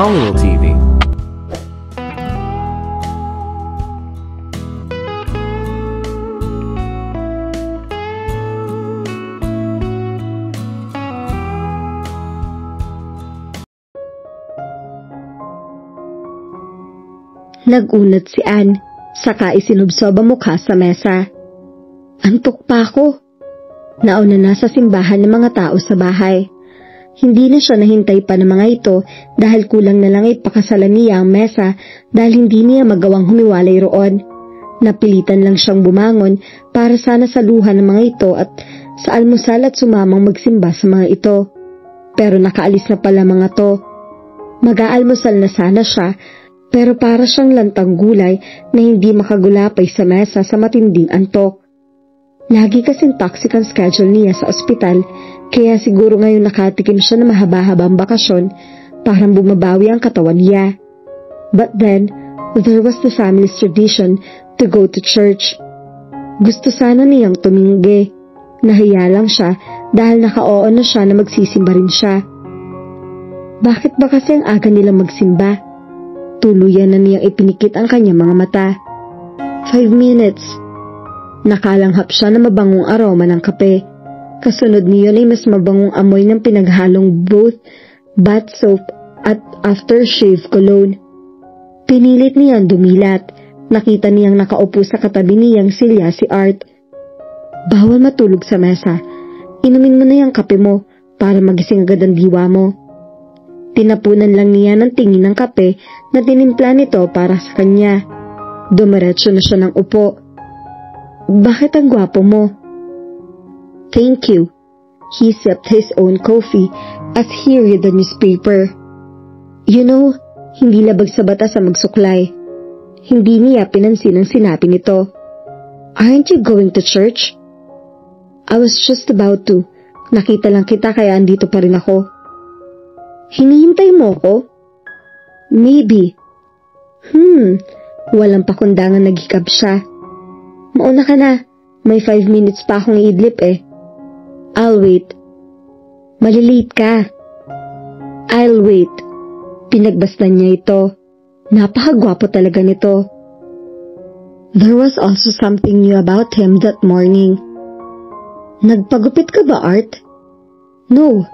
Hollywood TV. Nagunat si Anne, saka isinubsob ang mukha sa mesa. Antok pa ako. Nauna na sa simbahan ng mga tao sa bahay. Hindi na siya nahintay pa ng mga ito dahil kulang na lang ay pakasalan niya ang mesa dahil hindi niya magawang humiwalay roon. Napilitan lang siyang bumangon para sana saluhan ng mga ito at sa almusal at sumamang magsimba sa mga ito. Pero nakaalis na pala mga to. Mag-aalmusal na sana siya pero para siyang lantang gulay na hindi makagulapay sa mesa sa matinding antok. Lagi kasing toxic ang schedule niya sa ospital, kaya siguro ngayon nakatikim siya ng mahaba-habang bakasyon para bumabawi ang katawan niya. But then, there was the family's tradition to go to church. Gusto sana niyang tuminggi. Nahiya lang siya dahil naka-oo na siya na magsisimba rin siya. Bakit ba kasi ang aga nilang magsimba? Tuluyan na niyang ipinikit ang kanyang mga mata. 5 minutes. Nakalanghap siya na mabangong aroma ng kape. Kasunod niyon ay mas mabangong amoy ng pinaghalong both bath soap at aftershave cologne. Pinilit niyang dumilat. Nakita niyang nakaupo sa katabi niyang silya si Art. Bawal matulog sa mesa. Inumin mo na yung kape mo para magising agad ang diwa mo. Tinapunan lang niya ng tingin ng kape na tinimpla nito para sa kanya. Dumiretso na siya ng upo. Bakit ang gwapo mo? Thank you. He sipped his own coffee as he read the newspaper. You know, hindi labag sa batas ang magsuklay. Hindi niya pinansin ang sinabi nito. Aren't you going to church? I was just about to. Nakita lang kita kaya andito pa rin ako. Hinihintay mo ko? Maybe. Walang pakundangan naghikab siya. Mauna ka na. May 5 minutes pa akong iidlip eh. I'll wait. Malilate ka. I'll wait. Pinagbastan niya ito. Napakagwapo talaga nito. There was also something new about him that morning. Nagpagupit ka ba, Art? No.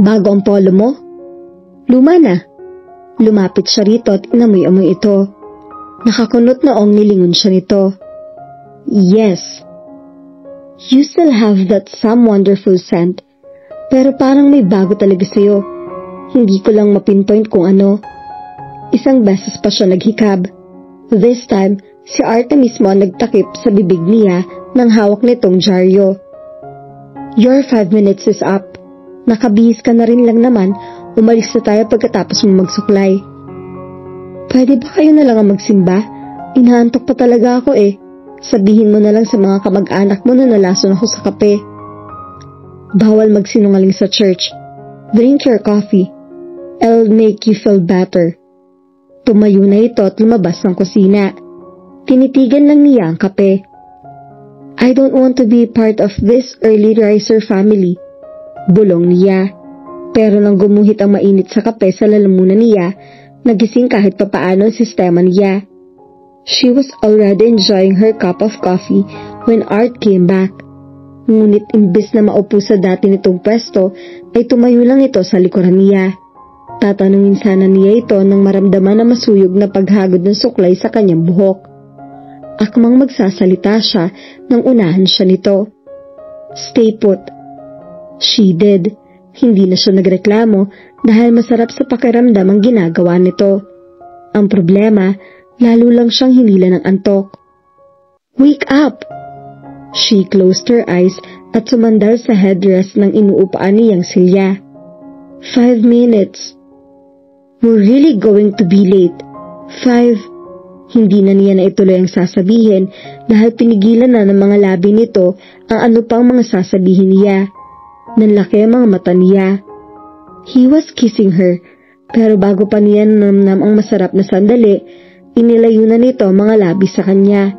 Bago ang polo mo? Luma na. Lumapit siya rito at inamoy-amoy ito. Nakakunot noong nilingon siya nito. Yes. You still have that some wonderful scent, pero parang may bago talaga sa'yo. Hindi ko lang mapinpoint kung ano. Isang beses pa siya naghikab. This time, si Art na mismo ang nagtakip sa bibig niya ng hawak nitong dyaryo. Your 5 minutes is up. Nakabihis ka na rin lang naman, umalis na tayo pagkatapos mo magsuklay. Pwede ba kayo na lang ang magsimba? Inaantok pa talaga ako eh. Sabihin mo na lang sa mga kamag-anak mo na nalason ako sa kape. Bawal magsinungaling sa church. Drink your coffee. It'll make you feel better. Tumayo na ito at lumabas ng kusina. Tinitigan lang niya ang kape. I don't want to be part of this early riser family. Bulong niya. Pero nang gumuhit ang mainit sa kape sa lalamunan niya, nagising kahit papaano ang sistema niya. She was already enjoying her cup of coffee when Art came back. Ngunit imbis na maupo sa dati nitong pwesto, ay tumayo lang ito sa likuran niya. Tatanungin sana niya ito nang maramdaman na masuyog na paghagod ng suklay sa kanyang buhok. Akmang magsasalita siya nang unahan siya nito. Stay put. She did. Hindi na siya nagreklamo dahil masarap sa pakiramdam ang ginagawa nito. Ang problema, lalo lang siyang hinila ng antok. Wake up! She closed her eyes at sumandal sa headrest ng inuupaan niyang silya. 5 minutes. We're really going to be late. 5. Hindi na niya na ituloy ang sasabihin dahil pinigilan na ng mga labi nito ang ano pang mga sasabihin niya. Nanlaki ang mga mata niya. He was kissing her, pero bago pa niya nanamnam ang masarap na sandali, inilayo na nito ang mga labi sa kanya.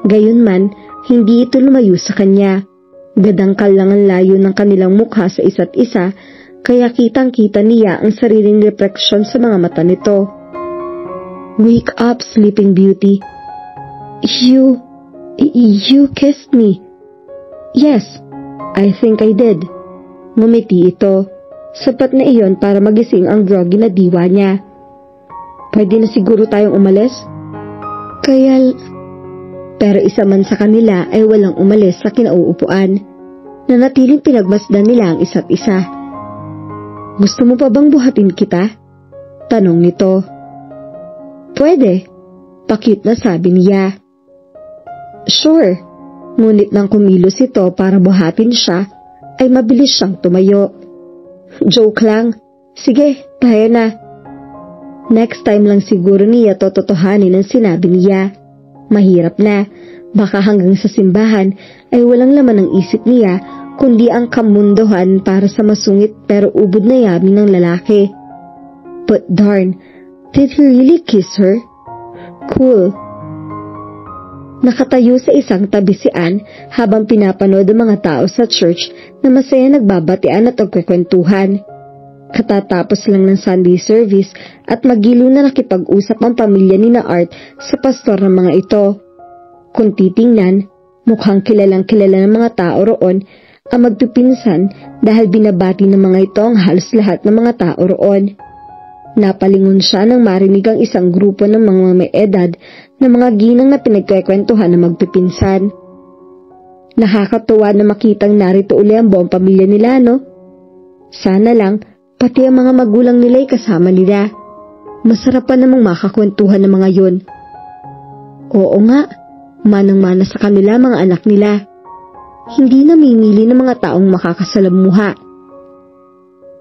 Gayunman, hindi ito lumayo sa kanya. Gadangkal lang ang layo ng kanilang mukha sa isa't isa kaya kitang-kita niya ang sariling refleksyon sa mga mata nito. "Wake up, Sleeping Beauty. You kissed me." "Yes, I think I did." Ngumiti ito. Sapat na iyon para magising ang groggy na diwa niya. "Pwede na siguro tayong umalis?" Pero isa man sa kanila ay walang umalis sa kinauupuan. Nanatiling pinagmasdan nila ang isa't isa. "Gusto mo pa bang buhatin kita?" tanong nito. "Pwede," pa-cute na sabi niya. "Sure," ngunit nang kumilos ito para buhatin siya, ay mabilis siyang tumayo. "Joke lang. Sige, tayo na." Next time lang siguro niya tototohanin ang sinabi niya. Mahirap na, baka hanggang sa simbahan ay walang laman ng isip niya kundi ang kamunduhan para sa masungit pero ubod na yamin ng lalaki. But darn, did he really kiss her? Cool. Nakatayo sa isang tabi si Anne habang pinapanood ang mga tao sa church na masaya nagbabatian at nagkukwentuhan. Katatapos lang ng Sunday service at magilo na nakipag-usap ang pamilya ni na Art sa pastor ng mga ito. Kung titingnan, mukhang kilalang kilala ng mga tao roon ang magpipinsan dahil binabati ng mga ito ang halos lahat ng mga tao roon. Napalingon siya nang marinig ang isang grupo ng mga may edad na mga ginang na pinagkwentuhan ng magpipinsan. Nakakatuwa na makitang narito uli ang buong pamilya nila, no? Sana lang pati ang mga magulang nila ay kasama nila. Masarap pa namang makakwentuhan ng mga yun. Oo nga, manang-mana sa kanila mga anak nila. Hindi namimili ng mga taong makakasalamuha.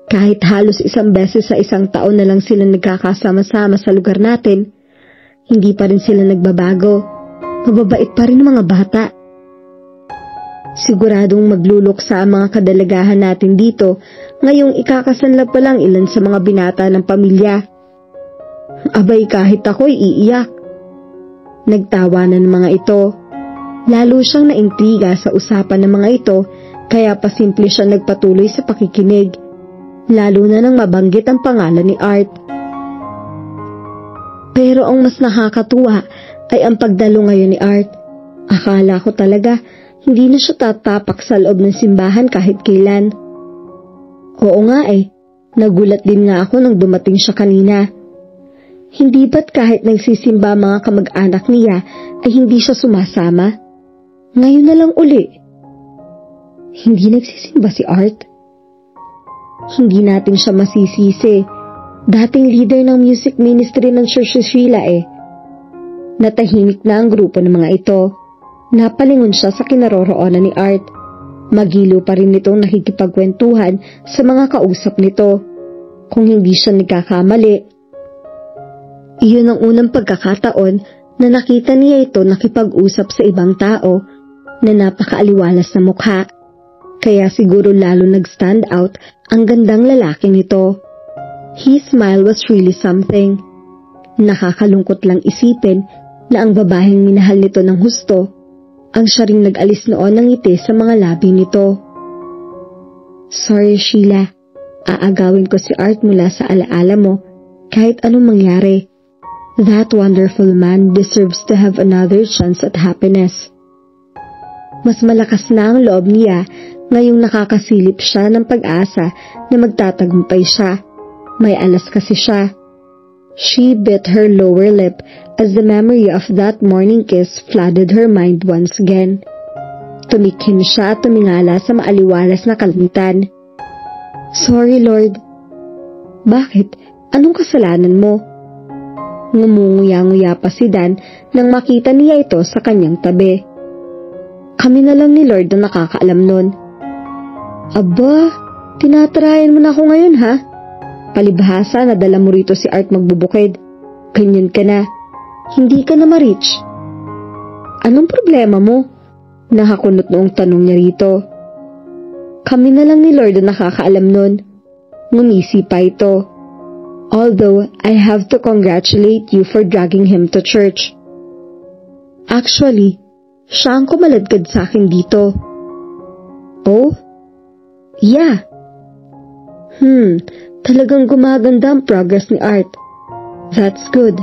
Kahit halos isang beses sa isang taon na lang sila nagkakasama-sama sa lugar natin, hindi pa rin sila nagbabago. Mababait pa rin ang mga bata. Siguradong magluluksa ang mga kadalagahan natin dito ngayong ikakasanlab pa lang ilan sa mga binata ng pamilya. Abay, kahit ako'y iiyak. Nagtawanan ng mga ito. Lalo siyang naintriga sa usapan ng mga ito kaya pasimple siya nagpatuloy sa pakikinig. Lalo na nang mabanggit ang pangalan ni Art. Pero ang mas nakakatuwa ay ang pagdalo ngayon ni Art. Akala ko talaga hindi na siya tatapak sa loob ng simbahan kahit kailan. Oo nga nagulat din nga ako nang dumating siya kanina. Hindi ba't kahit nagsisimba mga kamag-anak niya ay hindi siya sumasama? Ngayon na lang uli. Hindi nagsisimba si Art? Hindi natin siya masisisi. Dating leader ng music ministry ng Church si Sheila Natahimik na ang grupo ng mga ito. Napalingon siya sa kinaroroonan ni Art. Magilo pa rin nitong nakikipagkwentuhan sa mga kausap nito. Kung hindi siya nagkakamali. Iyon ang unang pagkakataon na nakita niya ito nakipag-usap sa ibang tao na napakaaliwalas na mukha. Kaya siguro lalo nag-stand out ang gandang lalaki nito. His smile was really something. Nakakalungkot lang isipin na ang babaeng minahal nito ng husto ang siya ring nag-alis noon ng ngiti sa mga labi nito. Sorry Sheila, aagawin ko si Art mula sa alaala mo kahit anong mangyari. That wonderful man deserves to have another chance at happiness. Mas malakas na ang loob niya ngayong nakakasilip siya ng pag-asa na magtatagumpay siya. May alas kasi siya. She bit her lower lip as the memory of that morning kiss flooded her mind once again. Tumikim siya at tumingala sa maaliwalas na kalangitan. Sorry Lord. Bakit? Anong kasalanan mo? Ngumunguya-nguya pa si Dan nang makita niya ito sa kanyang tabi. Kami na lang ni Lord na nakakaalam nun. Aba, tinatrayan mo na ako ngayon ha? Palibhasa na dala mo rito si Art magbubukid. Ganyan ka na. Hindi ka na ma-reach. Anong problema mo? Nakakunot noong tanong niya rito. Kami na lang ni Lord na nakakaalam nun. Ngumisi pa ito. Although, I have to congratulate you for dragging him to church. Actually, siya ang kumaladkad sa akin dito. Oh? Yeah. Talagang gumaganda ang progress ni Art. That's good.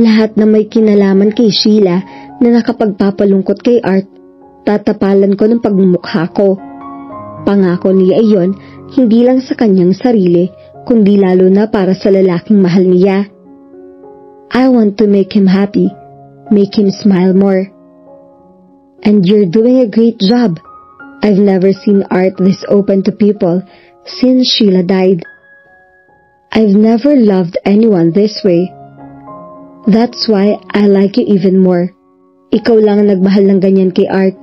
Lahat na may kinalaman kay Sheila na nakapagpapalungkot kay Art, tatapalan ko ng pagmumukha ko. Pangako niya iyon, hindi lang sa kanyang sarili, kundi lalo na para sa lalaking mahal niya. I want to make him happy, make him smile more. And you're doing a great job. I've never seen Art this open to people since Sheila died. I've never loved anyone this way. That's why I like you even more. Ikaw lang ang nagmahal ng ganyan kay Art.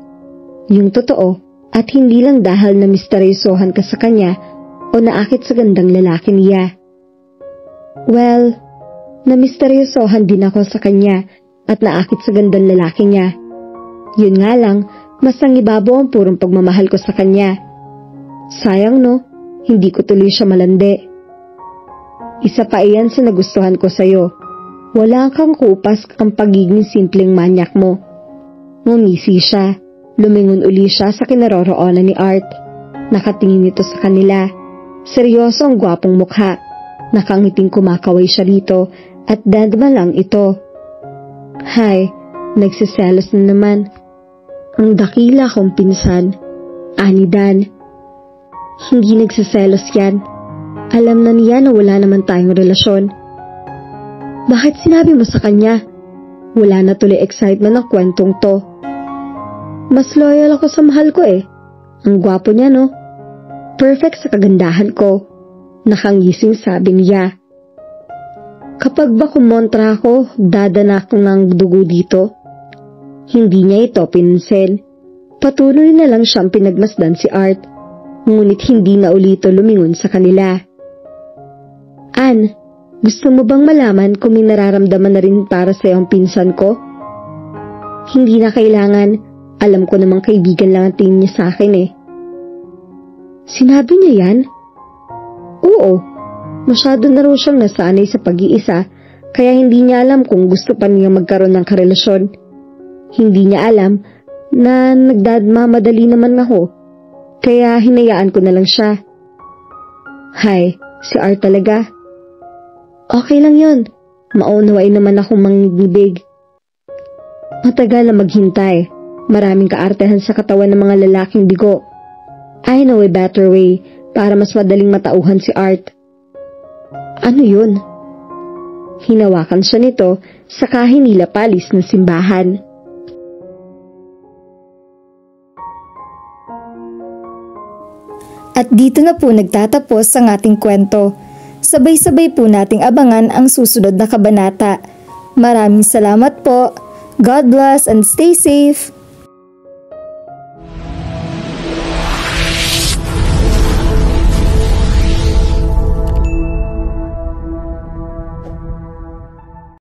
Yung totoo, at hindi lang dahil na misteryosohan ka sa kanya o naakit sa gandang lalaki niya. Well, namisteryosohan din ako sa kanya at naakit sa gandang lalaki niya. Yun nga lang, mas nangibabaw ang purong pagmamahal ko sa kanya. Sayang no, hindi ko tuloy siya malandi. Isa pa iyan sa nagustuhan ko sa'yo. Wala kang kupas ang pagiging simpleng manyak mo. Ngumisi siya. Lumingon uli siya sa kinaroroonan ni Art. Nakatingin ito sa kanila. Seryoso ang gwapong mukha. Nakangiting kumakaway siya rito at dadma lang ito. Hay, nagsiselos na naman. Ang dakila kong pinsan, ani Dan. Hindi nagsiselos yan. Alam na niya na wala naman tayong relasyon. Bakit sinabi mo sa kanya? Wala na tuloy excitement ng kwentong to. Mas loyal ako sa mahal ko eh. Ang gwapo niya no? Perfect sa kagandahan ko. Nakangising sabi niya. Kapag ba kumontra ako, dadana ko ng dugo dito. Hindi niya ito pinansin. Patuloy na lang siyang pinagmasdan si Art. Ngunit hindi na ulito lumingon sa kanila. Ann, gusto mo bang malaman kung may nararamdaman na rin para sa ang pinsan ko? Hindi na kailangan. Alam ko namang kaibigan lang ang tingin niya sa akin eh. Sinabi niya yan? Oo. Masyado na raw siyang nasanay sa pag-iisa, kaya hindi niya alam kung gusto pa niya magkaroon ng karelasyon. Hindi niya alam na nagdadmamadali naman ako, kaya hinayaan ko na lang siya. Hay, si Art talaga. Okay lang yon. Maunawain naman akong mangibig. Matagal na maghintay. Maraming kaartehan sa katawan ng mga lalaking bigo. I know a better way para mas madaling matauhan si Art. Ano yun? Hinawakan siya nito sa kahinilapalis ng simbahan. At dito na po nagtatapos ang ating kwento. Sabay-sabay po nating abangan ang susunod na kabanata. Maraming salamat po. God bless and stay safe.